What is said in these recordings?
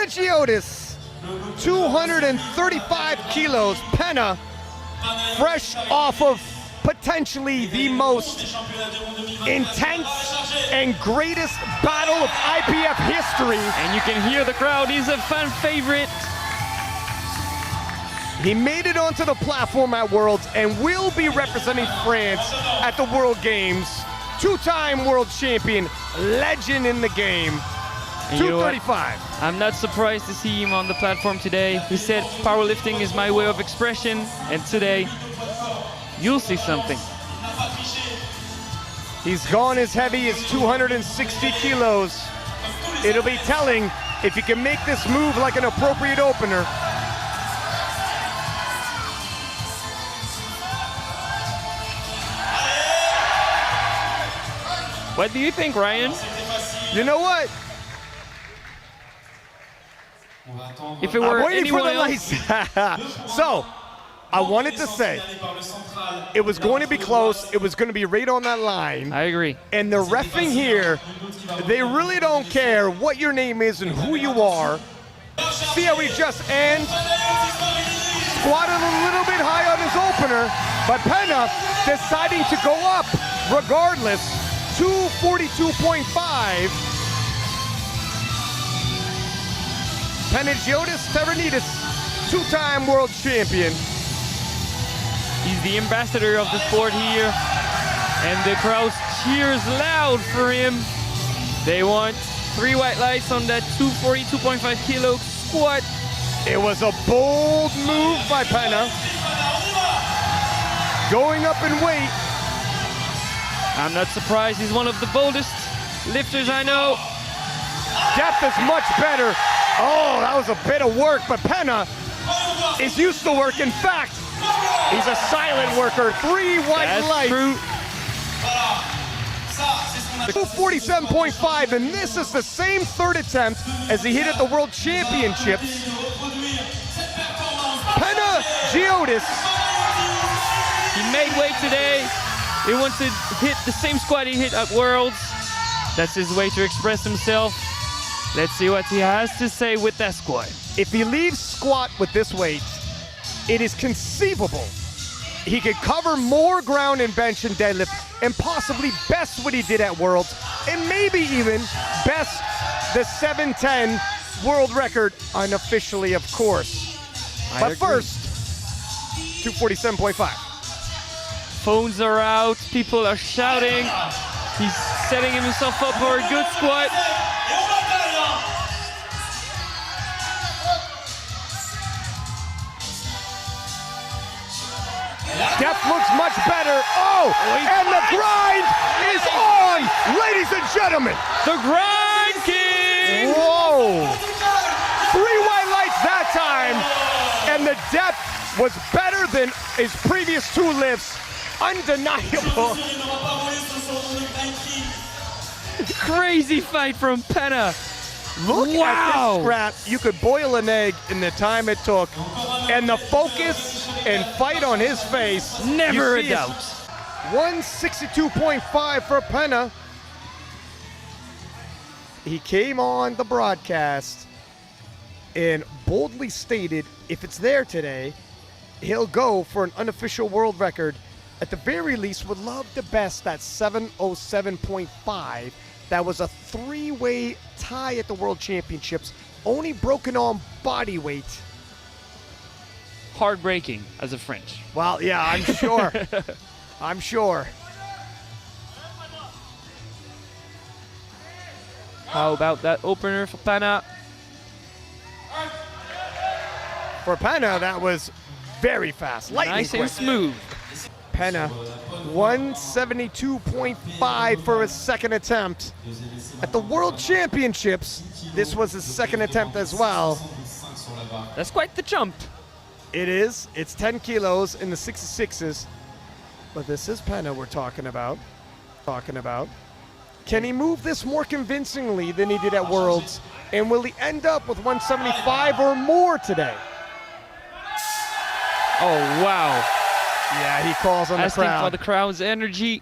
Panagiotis, 235 kilos. Pena, fresh off of potentially the most intense and greatest battle of IPF history. And you can hear the crowd. He's a fan favorite. He made it onto the platform at Worlds and will be representing France at the World Games. Two-time world champion, legend in the game. And 235. I'm not surprised to see him on the platform today. He said powerlifting is my way of expression, and today you'll see something. He's gone as heavy as 260 kilos. It'll be telling if he can make this move like an appropriate opener. What do you think, Ryan? You know what? If it were I'm waiting for anyone the else, lights. So, I wanted to say, it was going to be close. It was going to be right on that line. I agree. And the reffing here, they really don't care what your name is and who you are. See how he just squatted a little bit high on his opener, but Pena deciding to go up regardless. 242.5. Panagiotis Tarinidis, two-time world champion. He's the ambassador of the sport here, and the crowd cheers loud for him. They want 3 white lights on that 242.5 kilo squat. It was a bold move by Pena. Going up in weight. I'm not surprised. He's one of the boldest lifters I know. Depth is much better. Oh, that was a bit of work, but Pena is used to work. In fact, he's a silent worker. 3 white lights. True. 247.5, and this is the same third attempt as he hit at the World Championships. Panagiotis. He made weight today. He wants to hit the same squat he hit at Worlds. That's his way to express himself. Let's see what he has to say with that squat. If he leaves squat with this weight, it is conceivable he could cover more ground in bench and deadlift and possibly best what he did at Worlds, and maybe even best the 710 world record, unofficially of course. But first, 247.5. Phones are out, people are shouting. He's setting himself up for a good squat. Depth looks much better. Oh, and the grind is on, ladies and gentlemen. The grind king! Whoa! 3 white lights that time, and the depth was better than his previous 2 lifts. Undeniable. Crazy fight from Pena. Look at this scrap. You could boil an egg in the time it took, and the focus and fight on his face. Never a doubt. 162.5 for Pena. He came on the broadcast and boldly stated if it's there today, he'll go for an unofficial world record. At the very least, would love to best that 707.5. That was a 3-way tie at the World Championships, only broken on body weight. Heartbreaking as a French. Well, yeah, I'm sure. I'm sure. How about that opener for Pena? For Pena, that was very fast. Lightning Nice quick. and smooth. Pena, 172.5 for his second attempt. At the World Championships, this was his second attempt as well. That's quite the jump. It is. It's 10 kilos in the 66s. But this is Pena we're talking about. Can he move this more convincingly than he did at Worlds? And will he end up with 175 or more today? Oh, wow. Yeah, he calls on the Asking crowd. for the crowd's energy.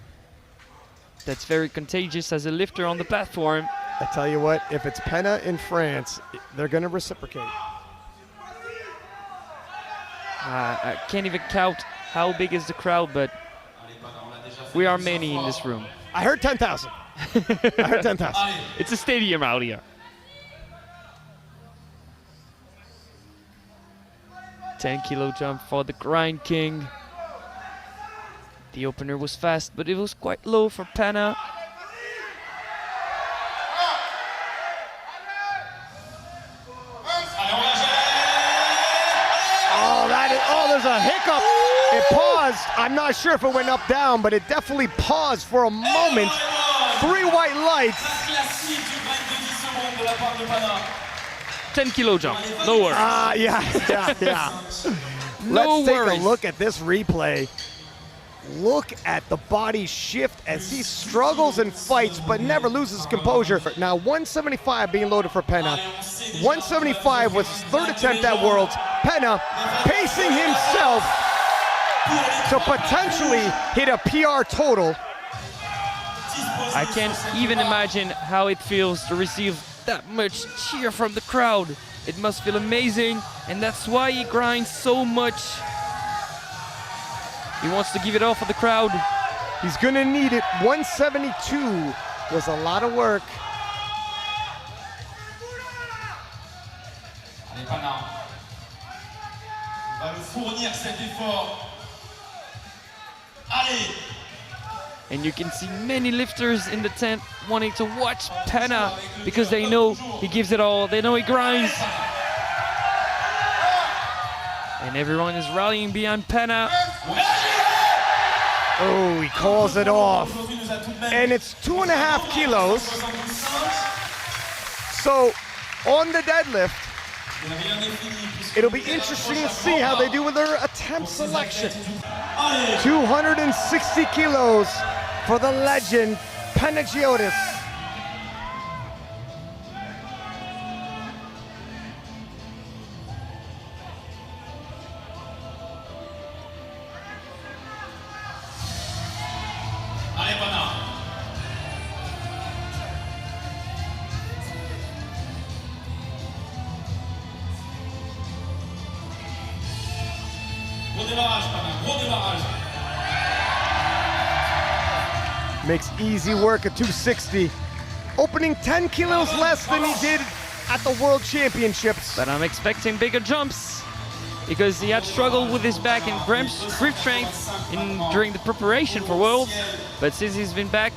That's very contagious as a lifter on the platform. I tell you what, if it's Pena in France, they're going to reciprocate. I can't even count how big is the crowd, but we are many in this room. I heard 10,000. I heard 10,000. It's a stadium out here. 10-kilo jump for the Grind King. The opener was fast, but it was quite low for Pana. There's a hiccup. It paused. I'm not sure if it went up, down, but it definitely paused for a moment. 3 white lights. 10-kilo jump. No worries. Yeah. No Let's take worries. a look at this replay. Look at the body shift as he struggles and fights, but never loses composure. Now 175 being loaded for Pena. 175 was his 3rd attempt at Worlds. Pena pacing himself to potentially hit a PR total. I can't even imagine how it feels to receive that much cheer from the crowd. It must feel amazing, and that's why he grinds so much. He wants to give it all for the crowd. He's gonna need it. 172 was a lot of work. And you can see many lifters in the tent wanting to watch Pana because they know he gives it all. They know he grinds. And everyone is rallying behind Pana. Oh, he calls it off. And it's 2.5 kilos. So on the deadlift, it'll be interesting to see how they do with their attempt selection. 260 kilos for the legend, Panagiotis. Makes easy work at 260. Opening 10 kilos less than he did at the World Championships. But I'm expecting bigger jumps because he had struggled with his back and grip strength during the preparation for Worlds. But since he's been back,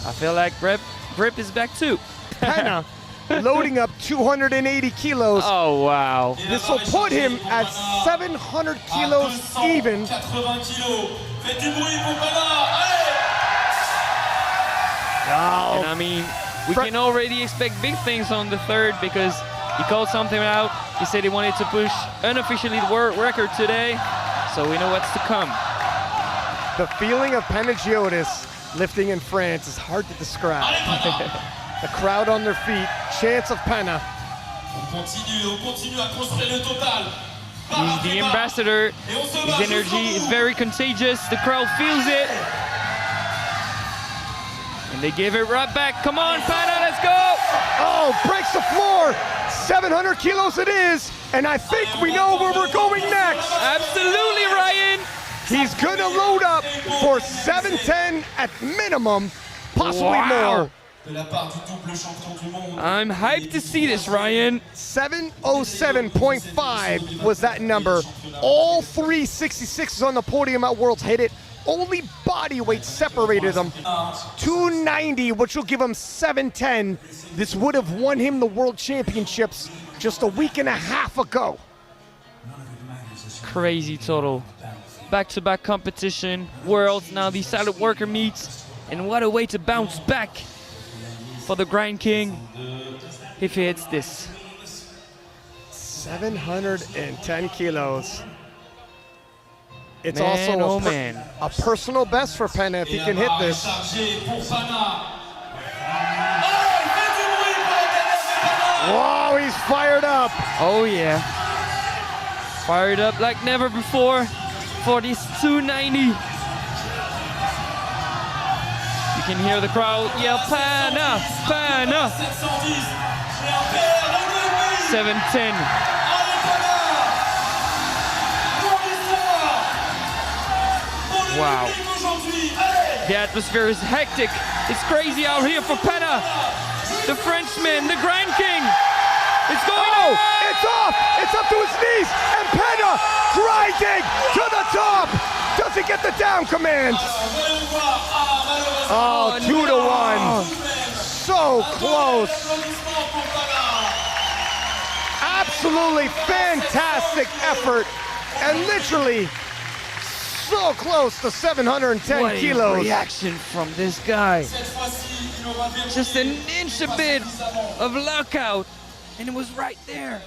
I feel like grip is back too. Pena loading up 280 kilos. Oh, wow. This will put him at 700 kilos even. And I mean, we can already expect big things on the 3rd because he called something out. He said he wanted to push unofficially the world record today, so we know what's to come. The feeling of Panagiotis lifting in France is hard to describe. The crowd on their feet, chants of Pena. He's the ambassador. His energy is very contagious. The crowd feels it. And they give it right back. Come on, Pana, let's go! Oh, breaks the floor. 700 kilos it is. And I think we know where we're going next. Absolutely, Ryan. He's gonna load up for 710 at minimum, possibly more. I'm hyped to see this, Ryan. 707.5 was that number. All 3 66s on the podium at Worlds hit it. Only body weight separated them. 290, which will give him 710. This would have won him the World Championships just a week and a half ago. Crazy total. Back-to-back competition, Worlds, now the silent worker meets. And what a way to bounce back for the Grind King if he hits this. 710 kilos. It's Man, also oh a personal best for Pena if he can hit this. Whoa, he's fired up. Oh yeah. Fired up like never before for this 290. You can hear the crowd yell, Pana, Pana. 7:10. Wow. The atmosphere is hectic. It's crazy out here for Pana. The Frenchman, the Grand King. It's going Oh, up. it's off. It's up to his knees. And Pena grinding to the top. Does he get the down command? Oh, 2-1. So close. Absolutely fantastic effort. And literally so close to 710 What a kilos. reaction from this guy. Just an inch a bit of lockout, and it was right there.